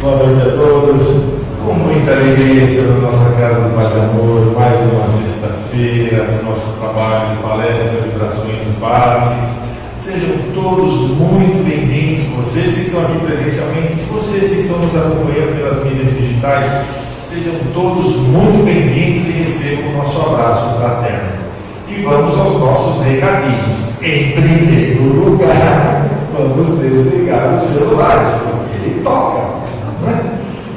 Boa noite a todos. Com muita alegria estar na nossa casa do Pai de Amor, mais uma sexta-feira, no nosso trabalho de palestra, vibrações e passes. Sejam todos muito bem-vindos, vocês que estão aqui presencialmente e vocês que estão nos acompanhando pelas mídias digitais. Sejam todos muito bem-vindos e recebam o nosso abraço fraterno. E vamos aos nossos recadinhos. Em primeiro lugar, vamos desligar os celulares, porque ele toca.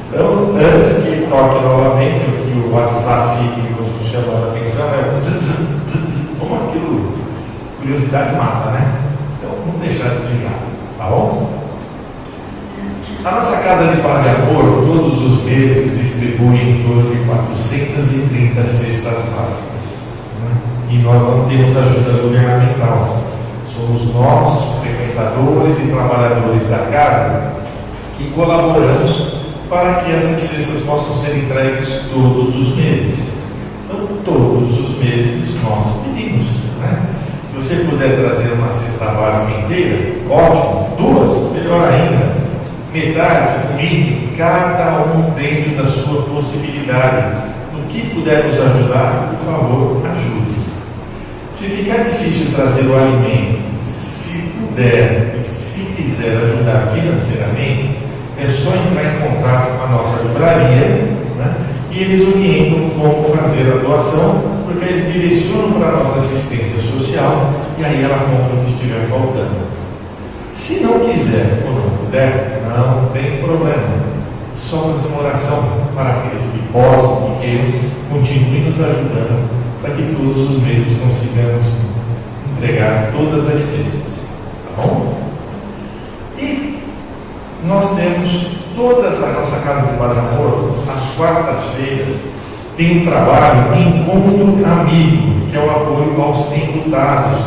Então, antes que ele toque novamente, o que o WhatsApp fique nos chamando a atenção é como aquilo, curiosidade mata, né? Então, vamos deixar desligado, tá bom? A nossa Casa de Paz e Amor, todos os meses, distribui em torno de 430 cestas básicas. E nós não temos ajuda governamental. Somos nós, frequentadores e trabalhadores da casa, que colaboramos para que essas cestas possam ser entregues todos os meses. Então, todos os meses nós pedimos, né? Se você puder trazer uma cesta básica inteira, ótimo. Duas, melhor ainda. Metade, um item, cada um dentro da sua possibilidade. No que puder nos ajudar, por favor, ajude. Se ficar difícil trazer o alimento, se puder e se quiser ajudar financeiramente, é só entrar em contato com a nossa livraria, né? E eles orientam como fazer a doação, porque eles direcionam para a nossa assistência social e aí ela compra o que estiver faltando. Se não quiser ou não puder, não tem problema. só fazer uma oração para aqueles que possam e queiram, continuem nos ajudando para que todos os meses consigamos entregar todas as cestas, tá bom? E nós temos toda a nossa Casa de Paz e Amor, às quartas-feiras, tem um trabalho Encontro Amigo, que é o apoio aos enlutados,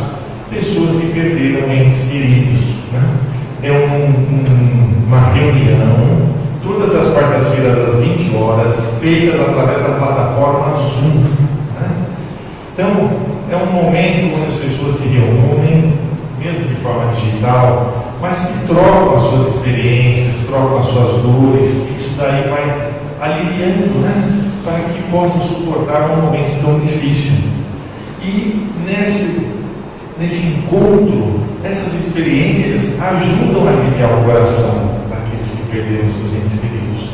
pessoas que perderam entes queridos, né? É uma reunião, todas as quartas-feiras às 20 horas, feitas através da plataforma Zoom, né? Então, é um momento onde as pessoas se reúnem, mesmo de forma digital, mas que trocam as suas experiências, trocam as suas dores. Isso daí vai aliviando, né? Para que possam suportar um momento tão difícil. E nesse encontro, essas experiências ajudam a aliviar o coração daqueles que perderam seus entes queridos.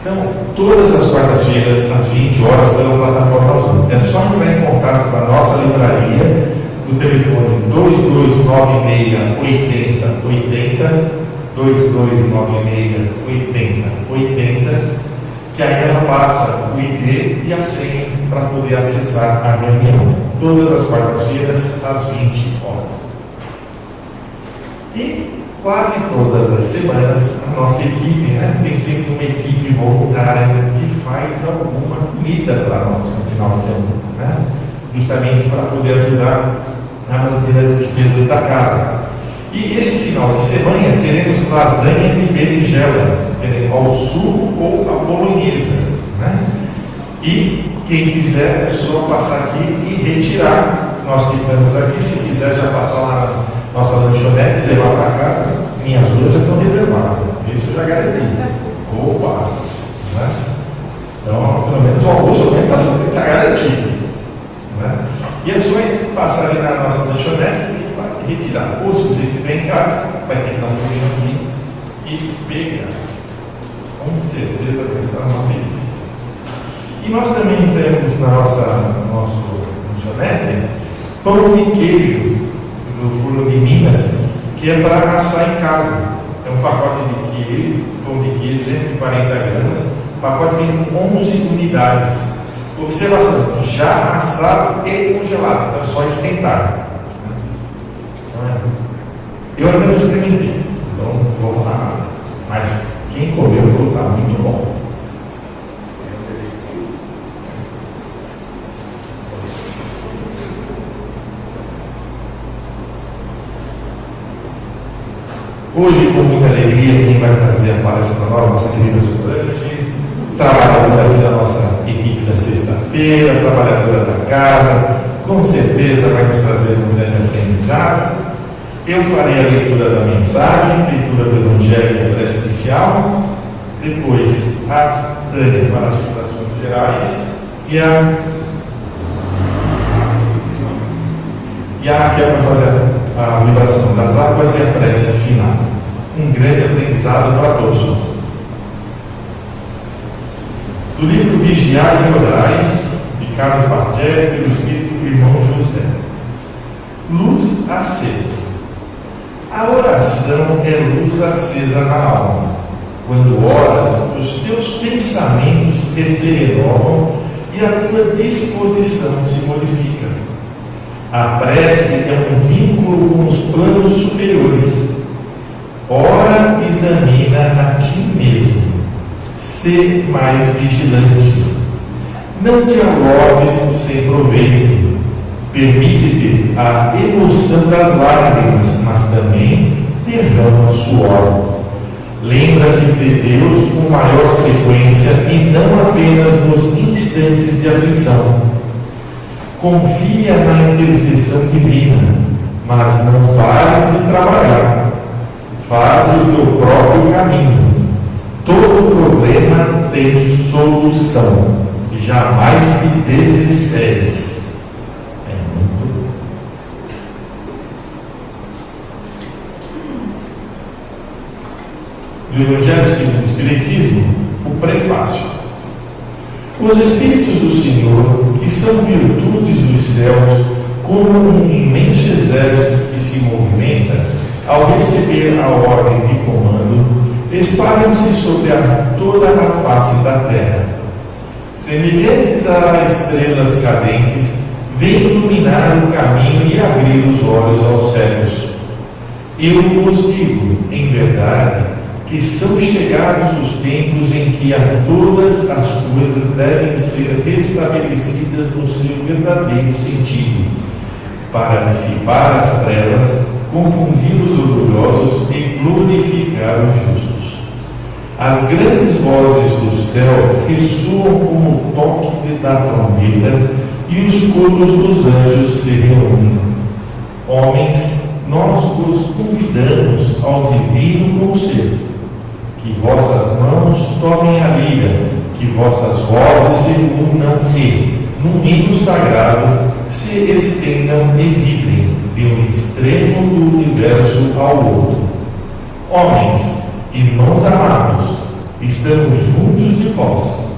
Então, todas as quartas-feiras, às 20 horas, pela plataforma Zoom. É só entrar em contato com a nossa livraria, no telefone 2296-8080, 2296-8080, que aí ela passa o ID e a senha para poder acessar a reunião. Todas as quartas-feiras, às 20 horas. E quase todas as semanas, a nossa equipe, né, tem sempre uma equipe voluntária que faz alguma comida para nós no final de semana, né, justamente para poder ajudar a manter as despesas da casa. E esse final de semana teremos lasanha de berinjela, ao suco ou a bolonhesa, né? E quem quiser é só passar aqui e retirar. Nós que estamos aqui, se quiser já passar lá na nossa lanchonete e levar para casa, minhas duas já estão reservadas. Isso eu já garanti. Opa! Né? Então, pelo menos o almoço está garantido. Né? E é só passar ali na nossa lanchonete e retirar. Ou se você estiver em casa, vai ter que dar um pulinho aqui e pegar. Com certeza vai estar uma delícia. E nós também temos na nosso lanchonete pão de queijo do Forno de Minas, que é para assar em casa. É um pacote de queijo, pão de queijo, 240 gramas, pacote com 11 unidades. Observação, já assado e congelado, então é só esquentar. Eu ainda não experimentei, então não vou falar nada. Mas quem comeu falou que está muito bom. Hoje, com muita alegria, quem vai fazer a palestra para nós, nossa querida Solange, trabalhadora aqui da nossa equipe da sexta-feira, trabalhadora da casa, com certeza vai nos trazer um grande aprendizado. Eu farei a leitura da mensagem, leitura do Evangelho e a prece inicial, depois a Tânia para as orações gerais e a Raquel vai fazer a vibração das águas e a prece final. Um grande aprendizado para todos nós. Do livro Vigiai e Orai, de Carlos Bargelli, pelo Espírito do irmão José. Luz acesa. A oração é luz acesa na alma. Quando oras, os teus pensamentos se renovam e a tua disposição se modifica. A prece é um vínculo com os planos superiores. Ora, examina a ti mesmo. Sê mais vigilante. Não dialogues sem proveito. Permite-te a emoção das lágrimas, mas também derrama suor. Lembra-te de Deus com maior frequência e não apenas nos instantes de aflição. Confia na intercessão divina, mas não pares de trabalhar. Faz o teu próprio caminho. Todo problema tem solução. Jamais te desesperes. Do Evangelho segundo o Espiritismo, o prefácio. Os Espíritos do Senhor, que são virtudes dos céus, como um imenso exército que se movimenta, ao receber a ordem de comando, espalham-se sobre toda a face da terra. Semelhantes a estrelas cadentes, vêm iluminar o caminho e abrir os olhos aos cegos. Eu vos digo, em verdade, que são chegados os tempos em que todas as coisas devem ser restabelecidas no seu verdadeiro sentido, para dissipar as trevas, confundir os orgulhosos e glorificar os justos. As grandes vozes do céu ressoam como o toque da trombeta e os coros dos anjos se reúnem. Homens, nós vos convidamos ao divino conselho, que vossas mãos tomem a lira, que vossas vozes se unam e, num hino sagrado, se estendam e vibrem de um extremo do universo ao outro. Homens, irmãos amados, estamos juntos de vós.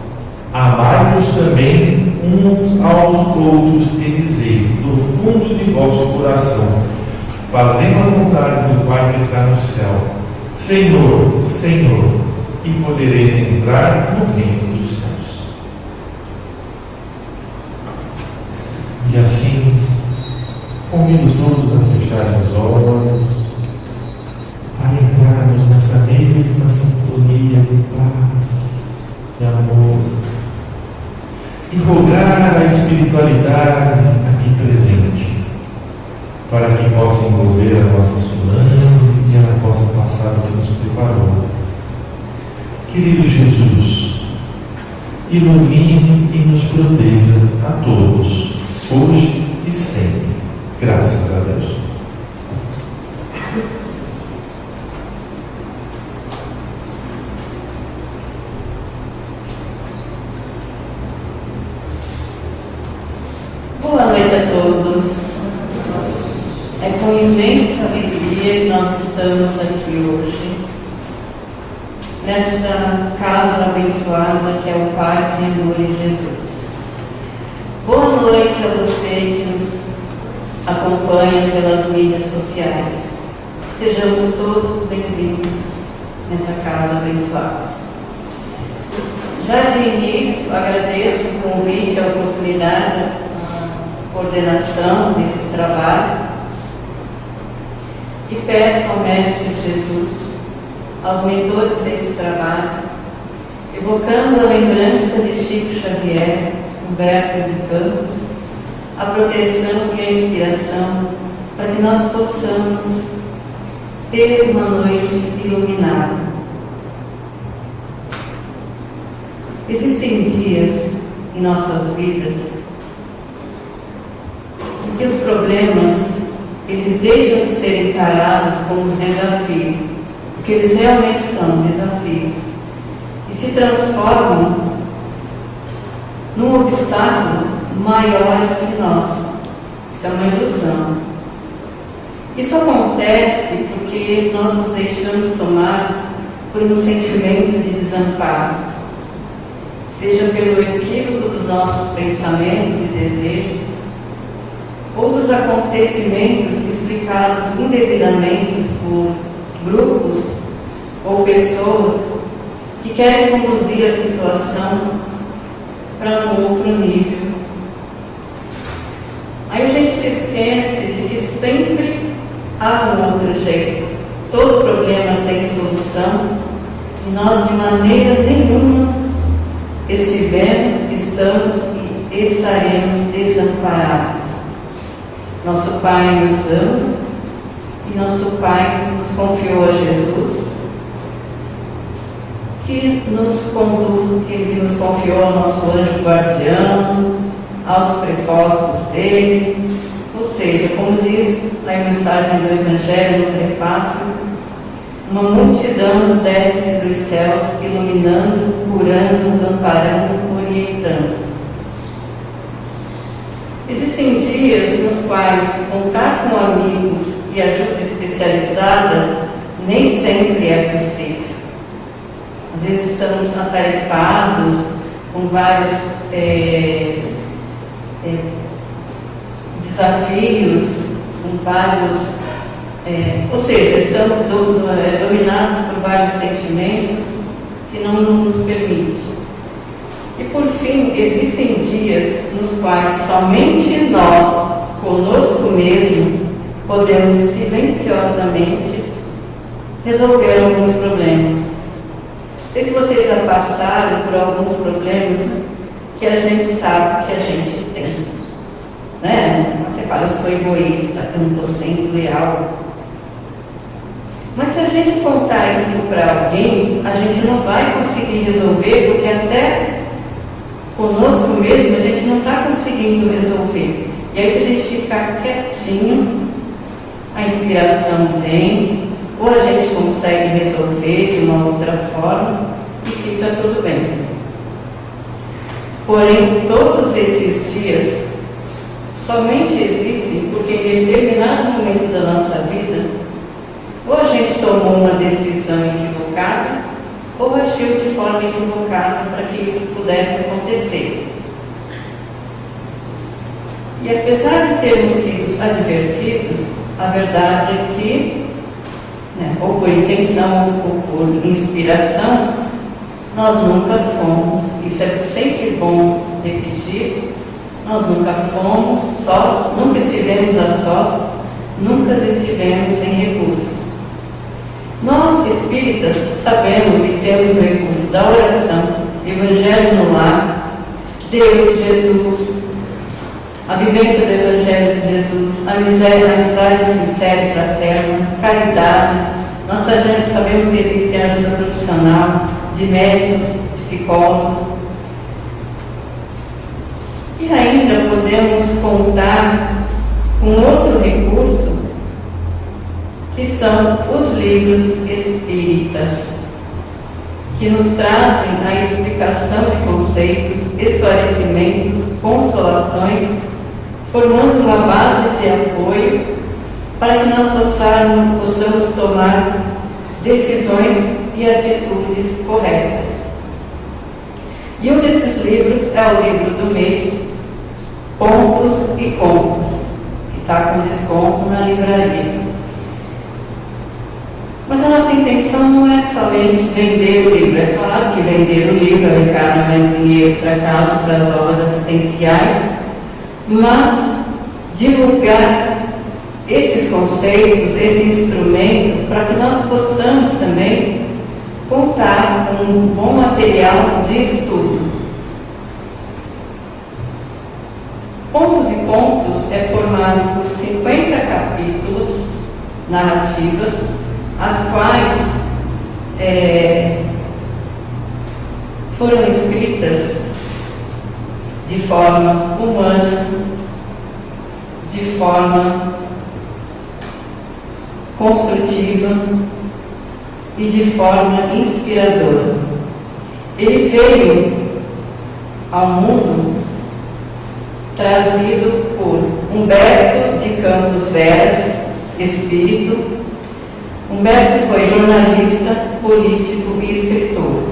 Amai-vos também uns aos outros e dizei, do fundo de vosso coração, fazendo a vontade do Pai que está no céu: Senhor, Senhor, e podereis entrar no reino dos céus. E assim, convido todos a fecharem os olhos, para entrarmos nessa mesma sintonia de paz, de amor, e rogar a espiritualidade aqui presente, para que possa envolver a nossa Solange e ela possa passar o que nos preparou. Querido Jesus, ilumine e nos proteja a todos, hoje e sempre. Graças a Deus. Boa noite a todos. É com imensa alegria que nós estamos aqui hoje, nessa casa abençoada que é o Paz e Amor em Jesus. Boa noite a você que nos acompanha pelas mídias sociais. Sejamos todos bem-vindos nessa casa abençoada. Já de início, agradeço o convite, a oportunidade, a coordenação desse trabalho e peço ao Mestre Jesus, aos mentores desse trabalho, evocando a lembrança de Chico Xavier, Humberto de Campos, a proteção e a inspiração para que nós possamos ter uma noite iluminada. Existem dias em nossas vidas em que os problemas eles deixam de ser encarados como os desafios, porque eles realmente são desafios, e se transformam num obstáculo maiores que nós. Isso é uma ilusão. Isso acontece porque nós nos deixamos tomar por um sentimento de desamparo, seja pelo equívoco dos nossos pensamentos e desejos, ou dos acontecimentos explicados indevidamente por grupos ou pessoas que querem conduzir a situação para um outro nível. Aí a gente se esquece de que sempre há um outro jeito. Todo problema tem solução e nós de maneira nenhuma estivemos, estamos e estaremos desamparados. Nosso Pai nos ama e nosso Pai nos confiou a Jesus, que nos conduz, que Ele nos confiou ao nosso anjo guardião, aos prepostos dele, ou seja, como diz na mensagem do Evangelho no prefácio, uma multidão desce dos céus, iluminando, curando, amparando, orientando. Existem dias nos quais contar com amigos e ajuda especializada nem sempre é possível. Às vezes estamos atarefados com vários desafios, com vários Ou seja, estamos dominados por vários sentimentos que não nos permitem. E por fim, existem dias nos quais somente nós, conosco mesmo, podemos silenciosamente resolver alguns problemas. Não sei se vocês já passaram por alguns problemas que a gente sabe que a gente tem. Né? Você fala, eu sou egoísta, eu não estou sendo leal. Mas se a gente contar isso para alguém, a gente não vai conseguir resolver, porque até conosco mesmo a gente não está conseguindo resolver. E aí, se a gente ficar quietinho, a inspiração vem, ou a gente consegue resolver de uma outra forma e fica tudo bem. Porém, todos esses dias somente existem porque em determinado momento da nossa vida, ou a gente tomou uma decisão equivocada, ou agiu de forma equivocada para que isso pudesse acontecer. E apesar de termos sido advertidos, a verdade é que, ou por intenção ou por inspiração, nós nunca fomos, isso é sempre bom repetir, nós nunca fomos sós, nunca estivemos a sós, nunca estivemos sem recursos. Nós, espíritas, sabemos e temos o recurso da oração, Evangelho no lar, Deus, Jesus, a vivência do Evangelho de Jesus, a amizade sincera e fraterna, caridade. Nós sabemos que existe ajuda profissional, de médicos, psicólogos. E ainda podemos contar com outro recurso, que são os livros espíritas, que nos trazem a explicação de conceitos, esclarecimentos, consolações, formando uma base de apoio para que nós possamos tomar decisões e atitudes corretas. E um desses livros é o livro do mês, Pontos e Contos, que está com desconto na livraria. Mas a nossa intenção não é somente vender o livro. É claro que vender o livro arrecada mais dinheiro para casa, para as obras assistenciais, mas divulgar esses conceitos, esse instrumento, para que nós possamos também contar com um bom material de estudo. Pontos e Contos é formado por 50 capítulos narrativas, as quais foram escritas de forma humana, de forma construtiva e de forma inspiradora. Ele veio ao mundo trazido por Humberto de Campos Veras, espírito. Humberto foi jornalista, político e escritor.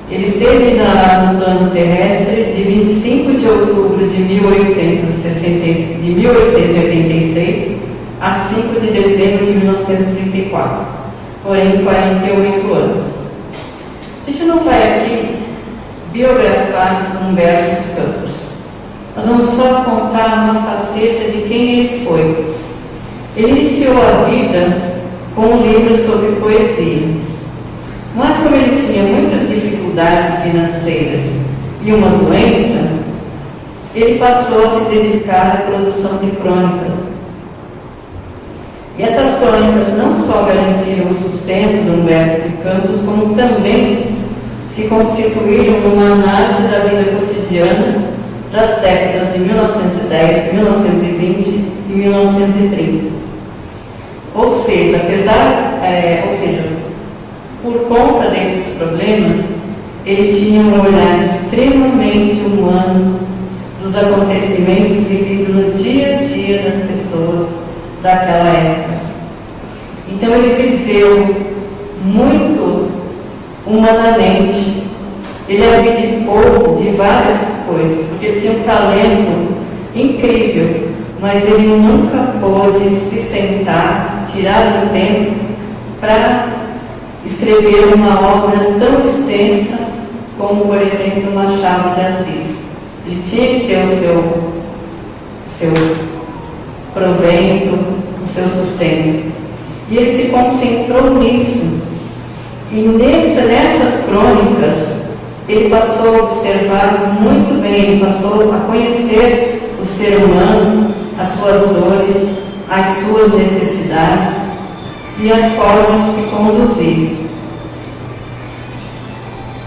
Ele esteve no plano terrestre de 25 de outubro de 1886 a 5 de dezembro de 1934, porém 48 anos. A gente não vai aqui biografar Humberto de Campos. Nós vamos só contar uma faceta de quem ele foi. Ele iniciou a vida com um livro sobre poesia. Mas como ele tinha muitas dificuldades financeiras e uma doença, ele passou a se dedicar à produção de crônicas. E essas crônicas não só garantiram o sustento de Humberto de Campos, como também se constituíram numa análise da vida cotidiana das décadas de 1910, 1920 e 1930. Ou seja, por conta desses problemas, ele tinha um olhar extremamente humano dos acontecimentos vividos no dia a dia das pessoas daquela época. Então ele viveu muito humanamente. Ele abdicou de várias coisas, porque ele tinha um talento incrível mas ele nunca pôde se sentar, tirar um tempo para escrever uma obra tão extensa como, por exemplo, Machado de Assis. Ele tinha que ter o seu provento, o seu sustento. E ele se concentrou nisso. E nessas crônicas, ele passou a observar muito bem, ele passou a conhecer o ser humano, as suas dores, as suas necessidades e a forma de se conduzir.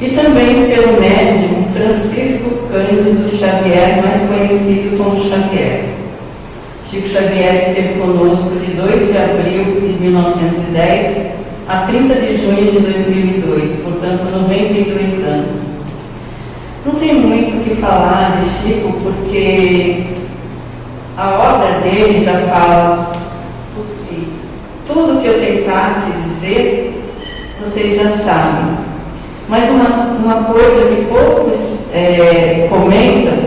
E também pelo médium Francisco Cândido Xavier, mais conhecido como Xavier. Chico Xavier esteve conosco de 2 de abril de 1910 a 30 de junho de 2002, portanto 92 anos. Não tem muito o que falar de Chico, porque a obra dele já fala por si. Tudo que eu tentasse dizer, vocês já sabem. Mas uma coisa que poucos comentam,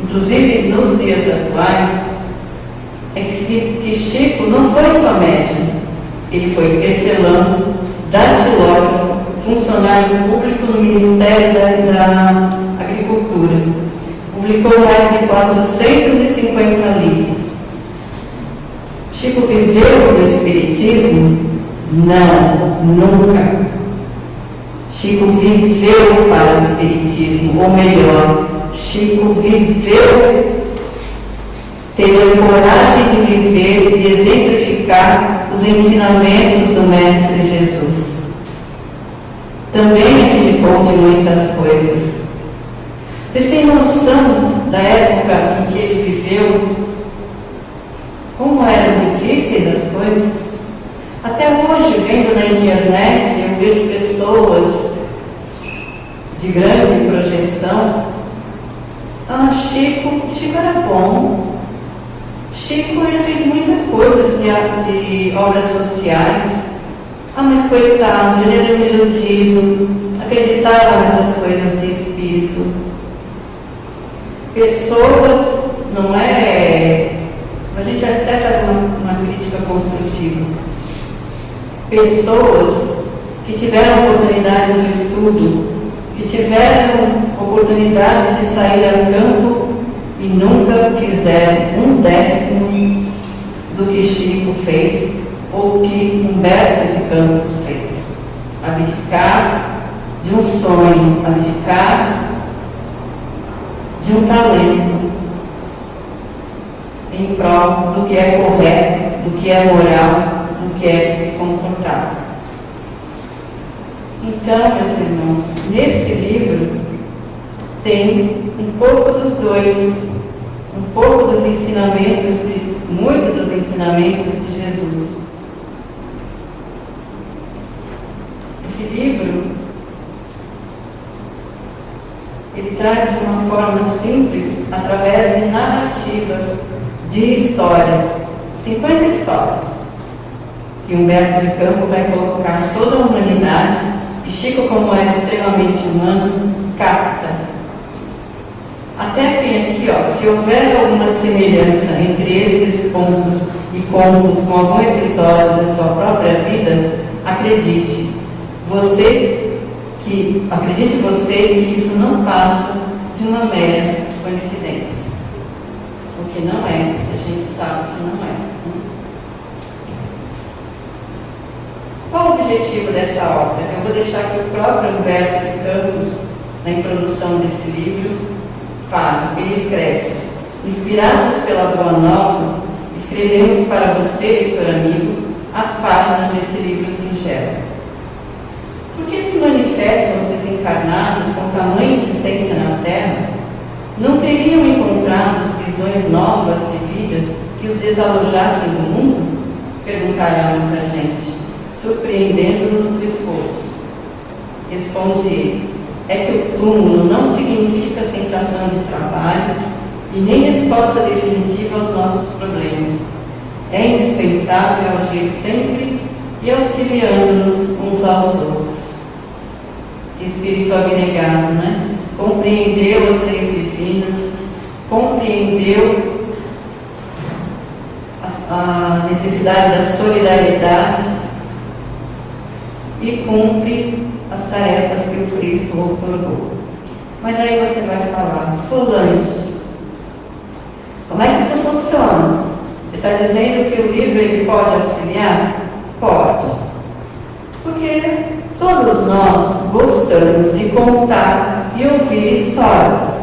inclusive nos dias atuais, é que Chico não foi só médium. Ele foi tecelão, datilógrafo, funcionário público no Ministério da Agricultura. Publicou mais de 450 livros. Chico viveu do espiritismo? Não, nunca. Chico viveu para o espiritismo, ou melhor, Chico viveu, teve a coragem de viver e de exemplificar os ensinamentos do Mestre Jesus. Também abdicou de muitas coisas. Vocês têm noção da época em que ele viveu? Como eram difíceis as coisas? Até hoje, vendo na internet, eu vejo pessoas de grande projeção. Chico era bom. Chico ele fez muitas coisas de obras sociais. Mas coitado, ele era um iludido, acreditava nessas coisas de espírito. Pessoas, não é... A gente até faz uma crítica construtiva. Pessoas que tiveram oportunidade no estudo, que tiveram oportunidade de sair ao campo e nunca fizeram 1/10 do que Chico fez ou que Humberto de Campos fez. Abdicar de um sonho, abdicar de um talento em prol do que é correto, do que é moral, do que é de se comportar. Então, meus irmãos, nesse livro tem um pouco dos dois, um pouco dos ensinamentos, muito dos ensinamentos de Jesus. Esse livro, ele traz de uma forma simples, através de narrativas, de histórias, 50 histórias, que Humberto de Campos vai colocar toda a humanidade, e Chico, como era extremamente humano, capta. Até tem aqui, se houver alguma semelhança entre esses pontos e contos com algum episódio da sua própria vida, acredite você que isso não passa de uma mera coincidência. Porque não é, a gente sabe que não é. Qual o objetivo dessa obra? Eu vou deixar aqui o próprio Humberto de Campos, na introdução desse livro, fala, ele escreve: inspirados pela Boa Nova, escrevemos para você, leitor amigo, as páginas desse livro singelo. Por que se manifestam os desencarnados com tamanha existência na Terra? Não teriam encontrado visões novas de vida que os desalojassem do mundo? Perguntará muita gente, surpreendendo-nos do esforço. Responde ele: é que o túmulo não significa sensação de trabalho e nem resposta definitiva aos nossos problemas. É indispensável agir sempre e auxiliando-nos uns aos outros. Espírito abnegado, compreendeu as leis divinas, compreendeu a necessidade da solidariedade e cumpre as tarefas que o Cristo outorgou. Mas aí você vai falar, Solange, como é que isso funciona? Você está dizendo que o livro ele pode auxiliar? Pode. Porque todos nós gostamos de contar e ouvir histórias.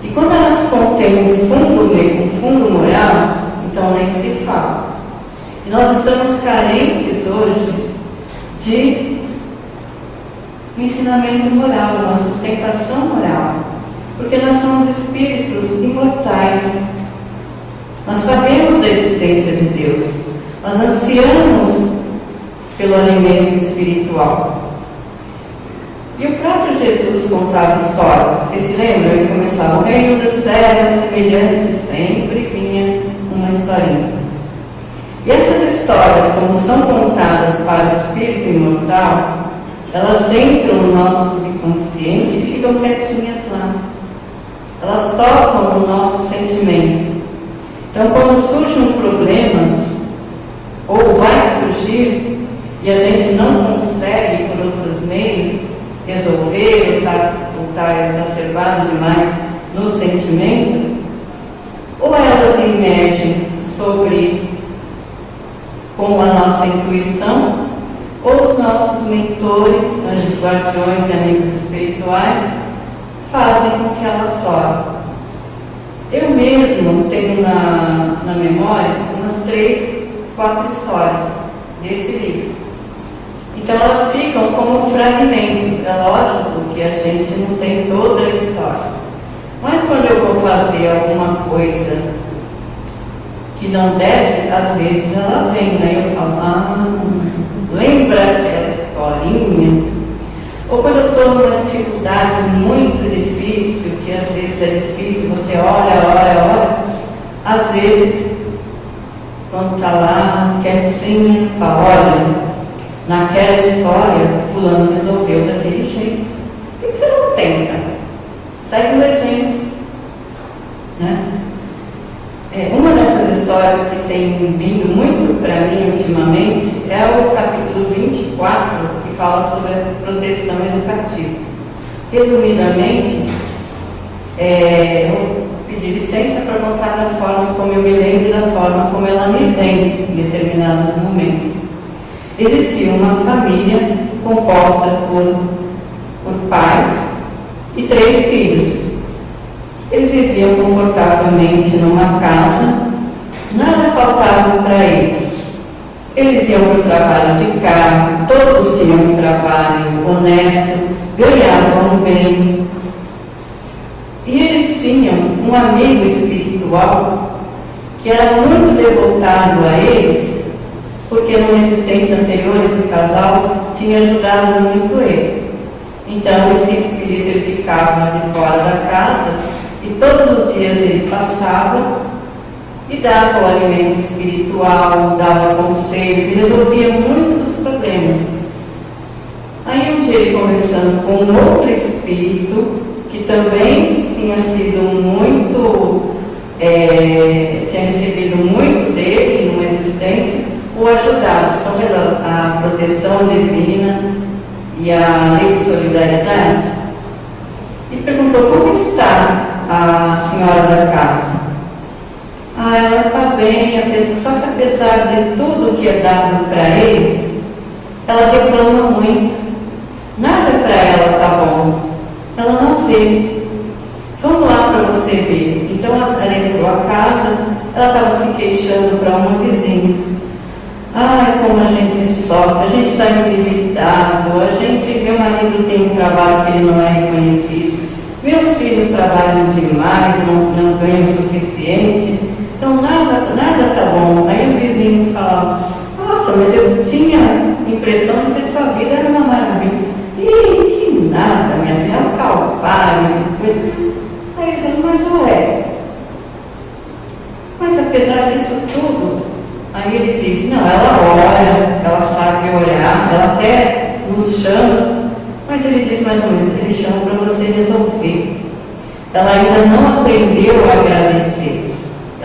E quando elas contêm um fundo moral, então nem se fala. E nós estamos carentes hoje de um ensinamento moral, uma sustentação moral. Porque nós somos espíritos imortais. Nós sabemos da existência de Deus. Nós ansiamos pelo alimento espiritual. E o próprio Jesus contava histórias. Vocês se lembram? Ele começava: o reino dos céus é semelhante, sempre vinha uma historinha. E essas histórias, como são contadas para o espírito imortal, elas entram no nosso subconsciente e ficam quietinhas lá. Elas tocam no nosso sentimento. Então, quando surge um problema, ou vai surgir, e a gente não consegue, por outros meios, resolver, ou está exacerbado demais no sentimento, ou elas emergem com a nossa intuição, ou os nossos mentores, anjos guardiões e amigos espirituais, fazem com que ela flore. Eu mesmo tenho na memória umas 3, 4 histórias desse livro. Então elas ficam como fragmentos. É lógico que a gente não tem toda a história. Mas quando eu vou fazer alguma coisa que não deve, às vezes ela vem, aí eu falo, lembra aquela historinha? Ou quando eu estou numa dificuldade muito difícil, que às vezes é difícil, você olha, às vezes, quando está lá, quietinha, fala, olha, naquela história, fulano resolveu daquele jeito. Por que você não tenta? Segue o exemplo. Né? Uma dessas histórias que tem vindo muito para mim ultimamente é o capítulo 24, que fala sobre a proteção educativa. Resumidamente, eu vou pedir licença para contar da forma como eu me lembro e da forma como ela me vem em determinados momentos. Existia uma família composta por pais e 3 filhos. Eles viviam confortavelmente numa casa, nada faltava para eles. Eles iam para o trabalho de carro, todos tinham um trabalho honesto, ganhavam bem. E eles tinham um amigo espiritual que era muito devotado a eles, porque numa existência anterior esse casal tinha ajudado muito ele. Então esse espírito ele ficava de fora da casa e todos os dias ele passava e dava o alimento espiritual, dava conselhos e resolvia muitos dos problemas. Aí um dia ele conversando com um outro espírito que também tinha recebido muito dele numa existência, o ajudava. Vocês estão vendo a proteção divina e a lei de solidariedade? E perguntou: como está a senhora da casa? Ela está bem, só que apesar de tudo que é dado para eles, ela reclama muito. Nada para ela está bom. Ela não vê. Vamos lá para você ver. Então ela entrou a casa, ela estava se queixando para uma vizinha. Como a gente sofre, a gente está endividado, meu marido tem um trabalho que ele não é reconhecido, meus filhos trabalham demais, não ganham o suficiente, então nada está bom. Aí os vizinhos falavam: nossa, mas eu tinha a impressão de que a sua vida era uma maravilha. Ih, que nada, minha filha, é um calvário. Aí ele falou: mas apesar disso tudo, aí ele disse: não, ela ora, ela sabe orar, ela até nos chama, mas ele disse mais ou menos: ele chama para você resolver. Ela ainda não aprendeu a agradecer,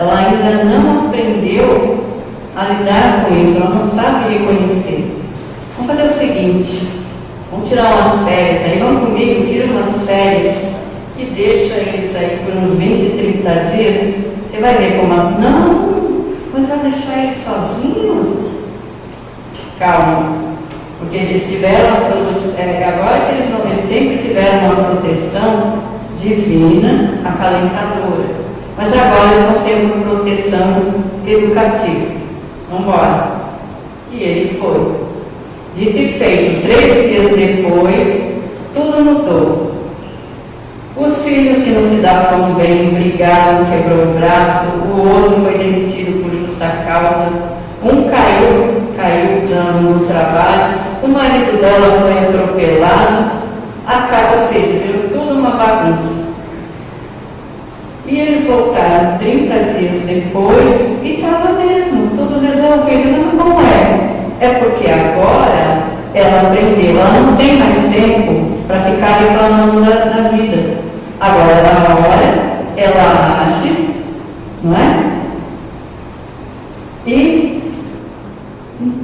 ela ainda não aprendeu a lidar com isso, ela não sabe reconhecer. Vamos fazer o seguinte, vamos tirar umas férias aí, vamos comigo, tira umas férias e deixa eles aí por uns 20, 30 dias, você vai ver como... Não, mas vai deixar eles sozinhos? Calma, porque eles tiveram agora que eles sempre tiveram uma proteção divina, acalentadora, mas agora eles vão ter uma proteção educativa. Vamos embora. E ele foi. Dito e feito, 3 dias depois, tudo mudou. Os filhos que não se davam bem, brigaram, quebrou o braço, o outro foi demitido por justa causa, um caiu no trabalho, o marido dela foi atropelado, ou seja, virou tudo uma bagunça. E eles voltaram 30 dias depois e estava mesmo, tudo resolvido. Não é? É porque agora ela aprendeu, ela não tem mais tempo para ficar reclamando da vida. Agora, na hora, ela age, não é? E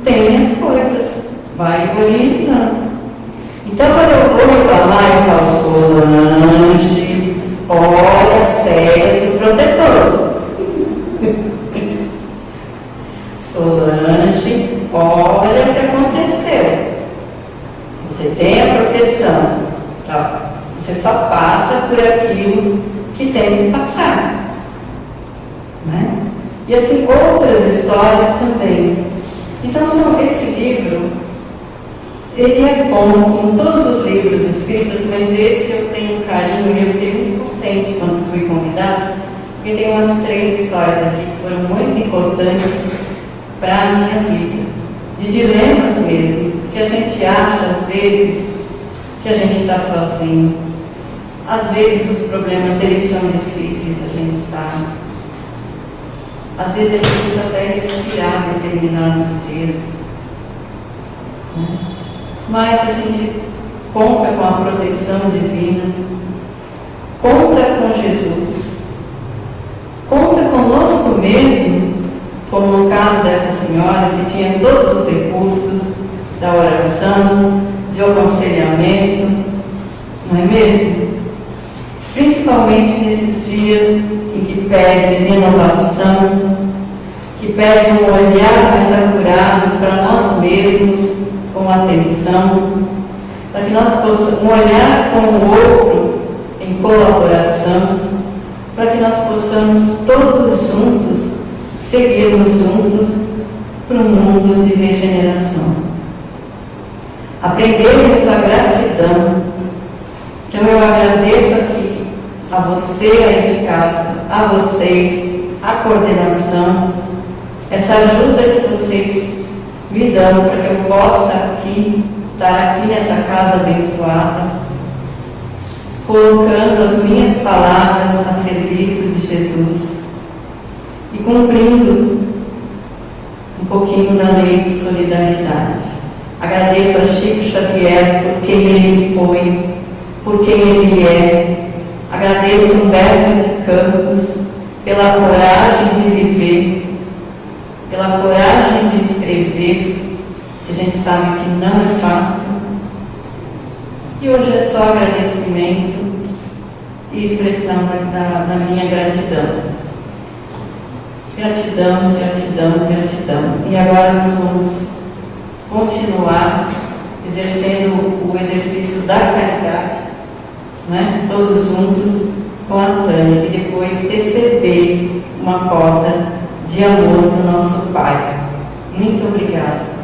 tem as coisas, vai orientando. Então, quando eu vou reclamar, eu falo, Solange, olha as férias dos protetores. Solange, olha o que aconteceu. Você tem a proteção, tá? Você só passa por aquilo que tem que passar, né? E assim, outras histórias também. Então, esse livro, ele é bom, como todos os livros escritos, mas esse eu tenho um carinho e eu fiquei muito contente quando fui convidada, porque tem umas 3 histórias aqui que foram muito importantes para a minha vida, de dilemas mesmo, que a gente acha, às vezes, que a gente está sozinho. Às vezes os problemas, eles são difíceis, a gente sabe. Às vezes é difícil até respirar determinados dias, né? Mas a gente conta com a proteção divina, conta com Jesus, conta conosco mesmo, como no caso dessa senhora que tinha todos os recursos da oração, de aconselhamento, não é mesmo? Principalmente nesses dias em que pede renovação, que pede um olhar mais acurado para nós mesmos, com atenção, para que nós possamos olhar com o outro em colaboração, para que nós possamos todos juntos seguirmos juntos para um mundo de regeneração. Aprendermos a gratidão. Então eu agradeço aqui a você aí de casa, a vocês, a coordenação, essa ajuda que vocês me dão para que eu possa estar aqui nessa casa abençoada, colocando as minhas palavras a serviço de Jesus e cumprindo um pouquinho da lei de solidariedade. Agradeço a Chico Xavier por quem ele foi, por quem ele é. Agradeço a Humberto de Campos pela coragem de viver, pela coragem de escrever, que a gente sabe que não é fácil. E hoje é só agradecimento e expressão da minha gratidão. Gratidão, gratidão, gratidão. E agora nós vamos continuar exercendo o exercício da caridade, né? Todos juntos com a Tânia, e depois receber uma cota de amor do nosso Pai. Muito obrigada.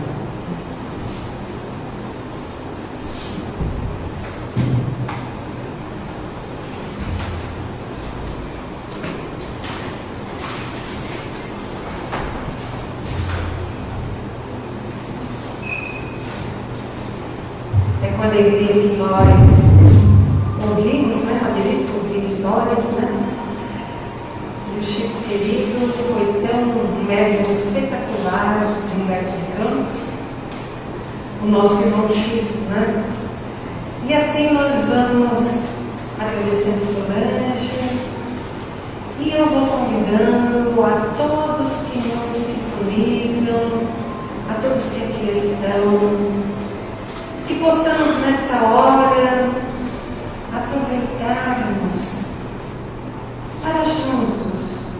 É com alegria que nós ouvimos, né? Uma delícia ouvir histórias, né? E o Chico querido foi tão um médium espetacular de Humberto de Campos, o nosso irmão X, né? E assim nós vamos agradecendo Solange e E eu vou convidando a todos que nos sintonizam, a todos que aqui estão, que possamos nessa hora aproveitarmos para juntos,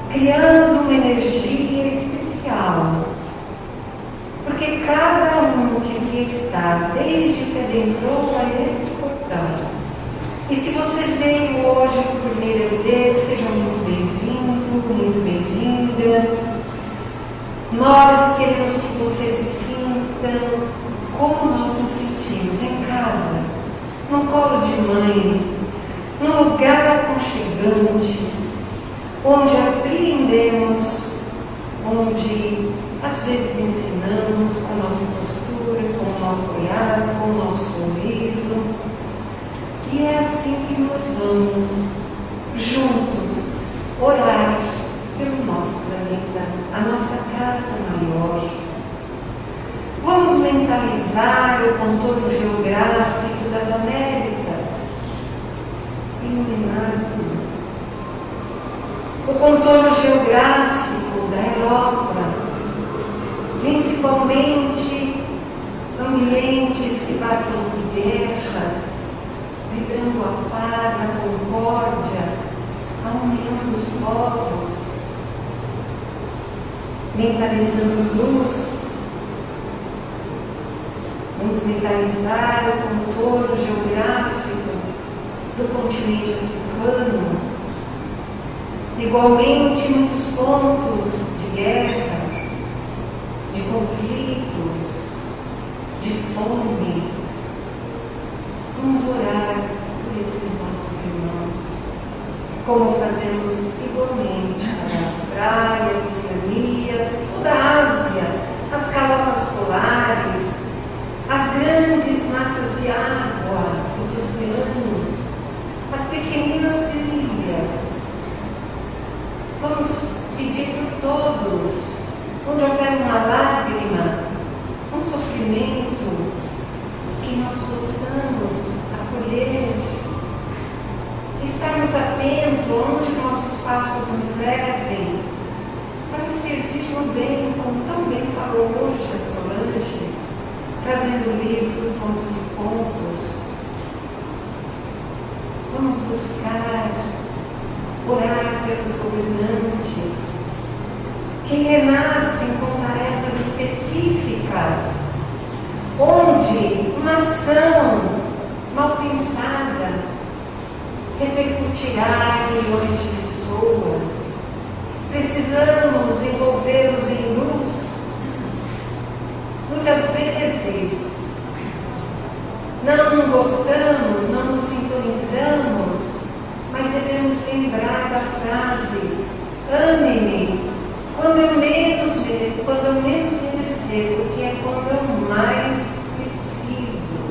criando uma energia especial, porque cada um que aqui está, desde que adentrou a esse portão, e se você veio hoje por primeira vez, seja muito bem-vindo, muito bem-vinda. Nós queremos que você se sinta como nós nos sentimos em casa, no colo de mãe, num lugar aconchegante, onde apreendemos, onde às vezes ensinamos com a nossa postura, com o nosso olhar, com o nosso sorriso. E é assim que nós vamos juntos orar pelo nosso planeta, a nossa casa maior. Vamos mentalizar o contorno geográfico das Américas, iluminado. O contorno geográfico da Europa, principalmente ambientes que passam por guerras, vibrando a paz, a concórdia, a união dos povos, mentalizando luz. Vamos mentalizar o contorno geográfico do continente africano. Igualmente, muitos pontos de guerras, de conflitos, de fome. Vamos orar por esses nossos irmãos, como fazemos igualmente na Austrália, Oceania, toda a Ásia, as calotas polares, as grandes massas de água, os oceanos, as pequeninas ilhas. Vamos pedir por todos, onde houver uma lágrima, um sofrimento, que nós possamos acolher, estarmos atentos onde nossos passos nos levem, para servir no bem, como tão bem falou hoje a Solange, trazendo o livro Pontos e Pontos. Vamos buscar orar pelos governantes, que renascem com tarefas específicas, onde uma ação mal pensada repercutirá em milhões de pessoas. Precisamos envolvê-los em luz. Muitas vezes não gostamos, não nos sintonizamos, mas devemos lembrar da frase: ame-me quando eu menos merecer, porque é quando eu mais preciso.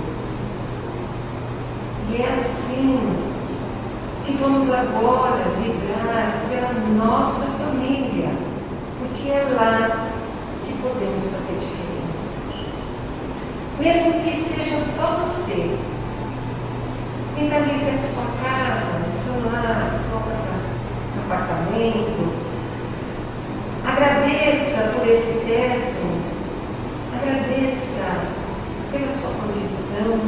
E é assim que vamos agora vibrar pela nossa família, porque é lá que podemos fazer diferença. Mesmo que seja só você, mentalize a sua casa, o seu lar, o seu apartamento. Agradeça por esse teto, agradeça pela sua condição,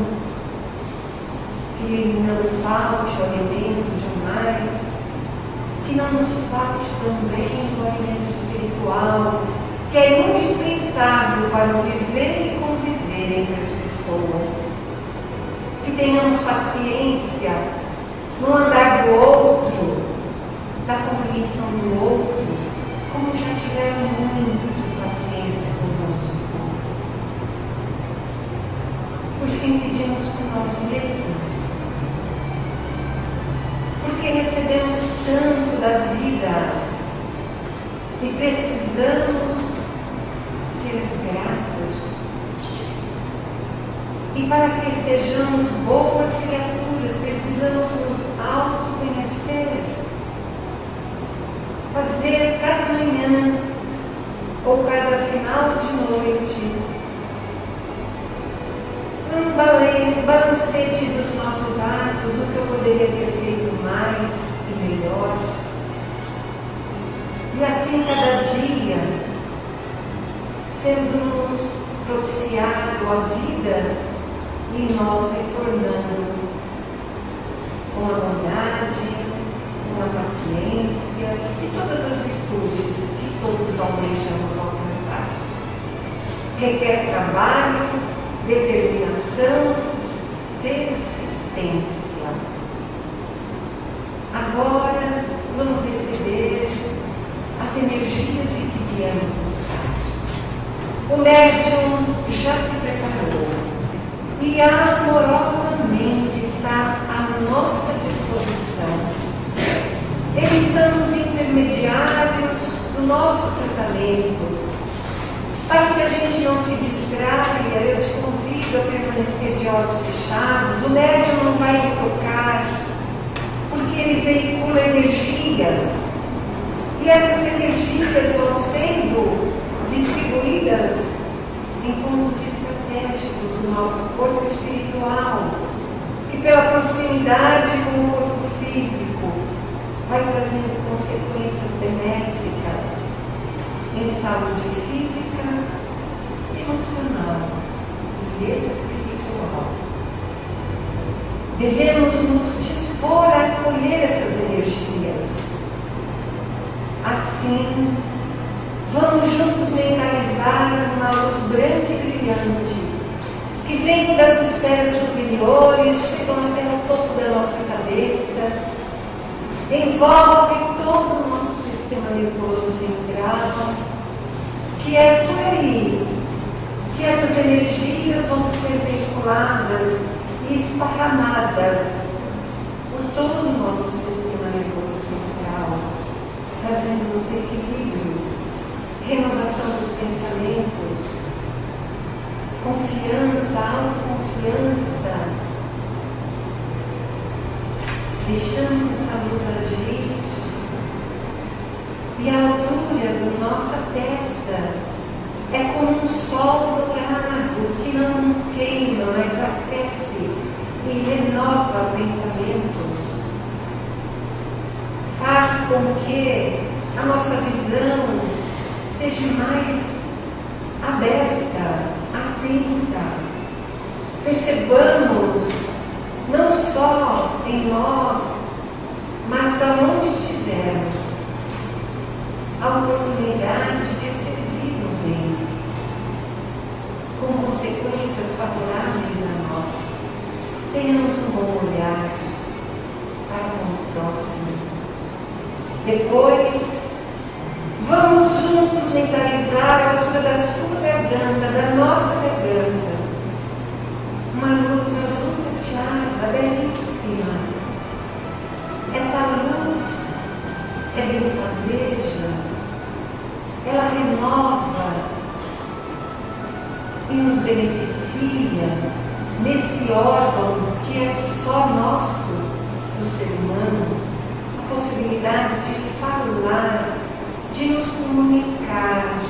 que não falte o alimento jamais, que não nos falte também o alimento espiritual, que é indispensável para o viver e conviver entre as pessoas. Que tenhamos paciência no andar do outro, da compreensão do outro, como já tiveram muito paciência conosco. Por fim, pedimos por nós mesmos, porque recebemos tanto da vida e precisamos ser gratos. E para que sejamos boas criaturas, precisamos nos autoconhecer. Fazer cada manhã ou cada final de noite balancete dos nossos atos, o que eu poderia ter feito mais e melhor, vida e nós retornando com a bondade, com a paciência e todas as virtudes que todos almejamos alcançar. Requer trabalho, determinação, persistência. Agora vamos receber as energias de que viemos buscar. O médium já se preparou e amorosamente está à nossa disposição. Eles são os intermediários do nosso tratamento. Para que a gente não se distraia, eu te convido a permanecer de olhos fechados. O médium não vai tocar, porque ele veicula energias. E essas energias vão sendo distribuídas em pontos estratégicos do nosso corpo espiritual, que pela proximidade com o corpo físico vai trazendo consequências benéficas em saúde física, emocional e espiritual. Devemos nos dispor a acolher essas energias. Assim, vamos juntos mentalizar uma luz branca e brilhante, que vem das esferas superiores, chegam até o topo da nossa cabeça, envolve todo o nosso sistema nervoso central, que é por aí que essas energias vão ser veiculadas e esparramadas por todo o nosso sistema nervoso central, trazendo-nos equilíbrio, renovação dos pensamentos, confiança, autoconfiança. Deixamos essa luz agir e a altura da nossa testa é como um sol dourado que não queima, mas aquece e renova pensamentos. Faz com que a nossa visão seja mais aberta, atenta. Percebamos não só em nós, mas aonde estivermos, a oportunidade de servir o bem, com consequências favoráveis a nós. Tenhamos um bom olhar para com o próximo. Depois, vamos juntos mentalizar a altura da sua garganta, da nossa garganta, uma luz azul prateada, belíssima. Essa luz é benfazeja, ela renova e nos beneficia nesse órgão que é só nosso, do ser humano, a possibilidade de falar, de nos comunicar,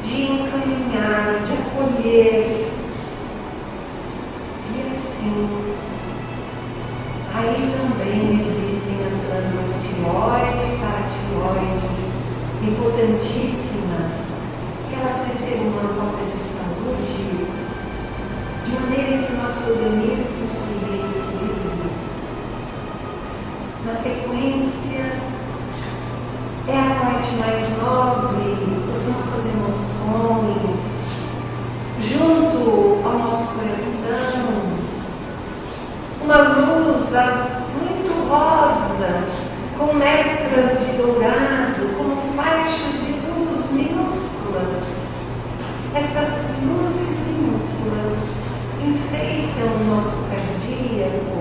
de encaminhar, de acolher. E assim, aí também existem as glândulas tireoide e paratireoides, importantíssimas, que elas recebam uma falta de saúde, de maneira que o nosso organismo se reequilibre. Na sequência, é a parte mais nobre, as nossas emoções, junto ao nosso coração, uma luz muito rosa, com mestras de dourado, como faixas de luz minúsculas. Essas luzes minúsculas enfeitam o nosso cardíaco,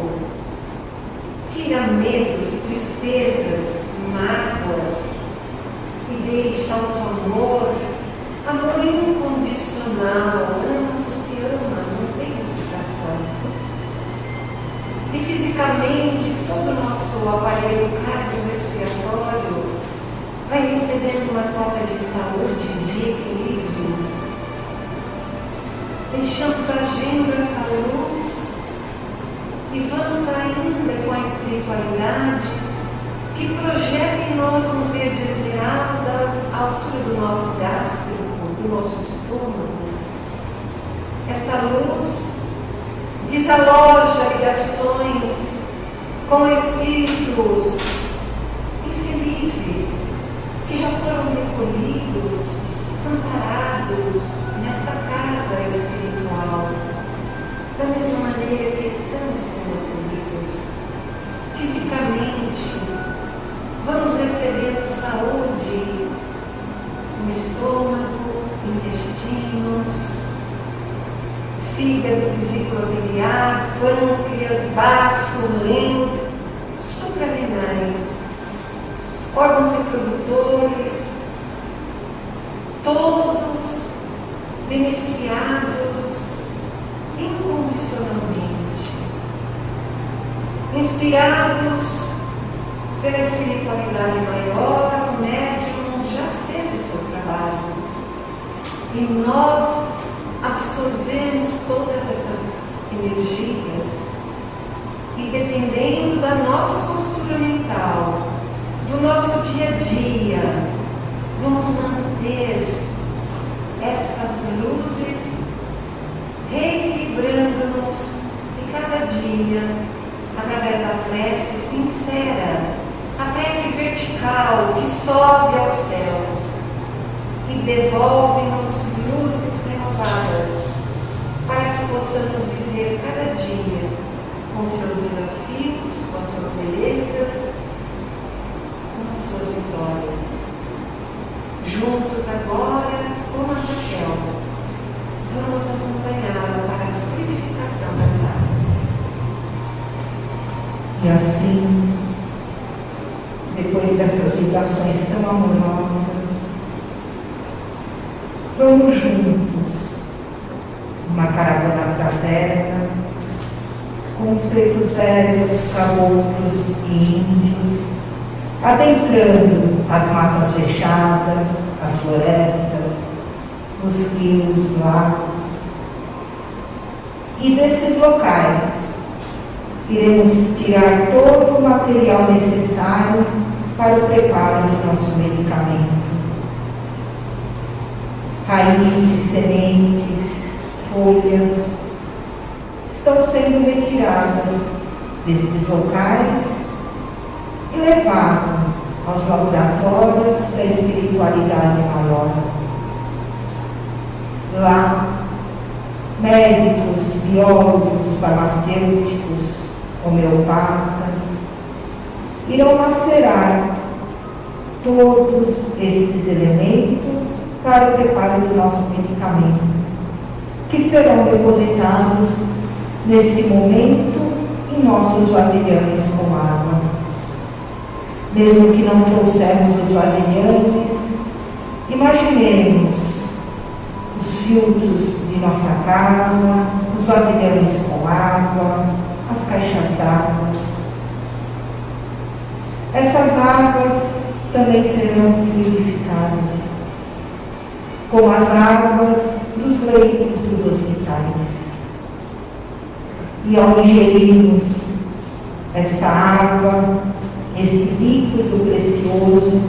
tira medos, tristezas, mágoas e deixa auto-amor, amor incondicional, ama porque ama, não tem explicação. E fisicamente, todo o nosso aparelho cardiorrespiratório vai recebendo uma cota de saúde, de equilíbrio. Deixamos agindo essa luz e vamos ainda com a espiritualidade que projeta em nós um verde esmeralda à altura do nosso gástrico, do nosso estômago. essa luz desaloja ligações com espíritos infelizes que já foram recolhidos, amparados nesta casa espiritual, da mesma maneira que estamos sendo acolhidos fisicamente. Vamos recebendo saúde no estômago, intestinos, fígado, vesícula biliar, pâncreas, baço, rins, suprarrenais, órgãos reprodutores, todos beneficiados incondicionalmente, inspirados pela espiritualidade maior. O médium já fez o seu trabalho e nós absorvemos todas essas energias e, dependendo da nossa postura mental, do nosso dia a dia, vamos manter essas luzes reequilibrando-nos e cada dia, através da prece sincera, a prece vertical que sobe aos céus e devolve-nos luzes renovadas, para que possamos viver cada dia com seus desafios, com as suas belezas, com as suas vitórias. Juntos agora, como a Raquel, vamos acompanhá-la para a fluidificação das águas. E assim, depois dessas vibrações tão amorosas, vamos juntos, uma caravana fraterna, com os pretos velhos, caboclos e índios, adentrando as matas fechadas, as florestas, os rios, lagos. E desses locais, iremos tirar todo o material necessário para o preparo do nosso medicamento. Raízes, sementes, folhas estão sendo retiradas destes locais e levadas aos laboratórios da espiritualidade maior. Lá, médicos, biólogos, farmacêuticos, homeopatas irão macerar todos esses elementos para o preparo do nosso medicamento, que serão depositados neste momento em nossos vasilhames com água. Mesmo que não trouxermos os vasilhames, imaginemos os filtros de nossa casa, os vasilhames com água, as caixas d'água. Essas águas também serão fluidificadas, como as águas dos leitos dos hospitais. E ao ingerirmos esta água, este líquido precioso,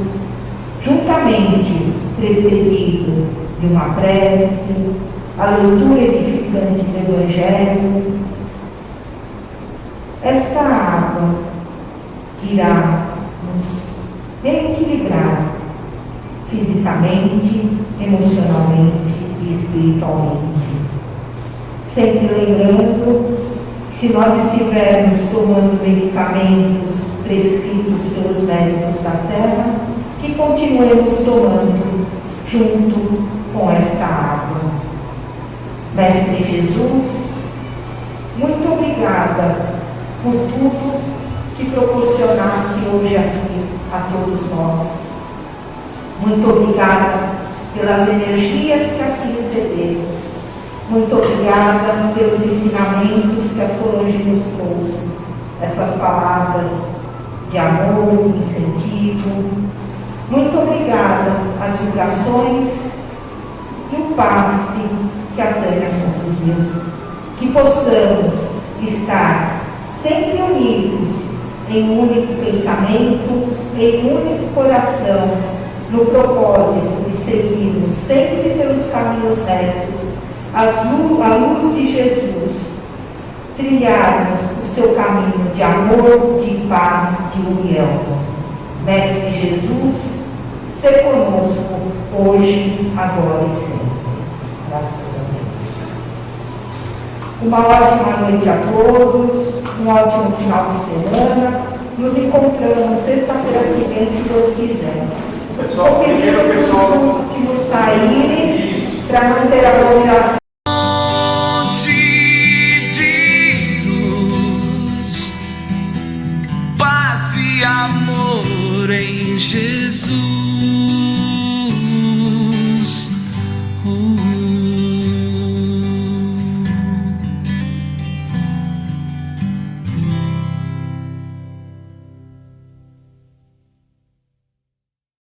juntamente precedido de uma prece, a leitura edificante do Evangelho, esta água irá nos reequilibrar fisicamente, emocionalmente e espiritualmente. Sempre lembrando que, se nós estivermos tomando medicamentos prescritos pelos médicos da Terra, que continuemos tomando junto com esta água. Mestre Jesus, muito obrigada por tudo que proporcionaste hoje aqui a todos nós. Muito obrigada pelas energias que aqui recebemos. Muito obrigada pelos ensinamentos que a Solange nos trouxe. Essas palavras de amor, de incentivo. Muito obrigada às vibrações e o passe que a Tânia conduziu. Que possamos estar sempre unidos em um único pensamento, em um único coração, no propósito de seguirmos sempre pelos caminhos retos, a luz de Jesus, trilharmos o seu caminho de amor, de paz, de união. Mestre Jesus, se conosco hoje, agora e sempre. Graças a Deus. Uma ótima noite a todos, um ótimo final de semana. Nos encontramos sexta-feira que vem, se Deus quiser. Vou pedir para os últimos saírem para não ter aglomeração. Paz e amor em Jesus.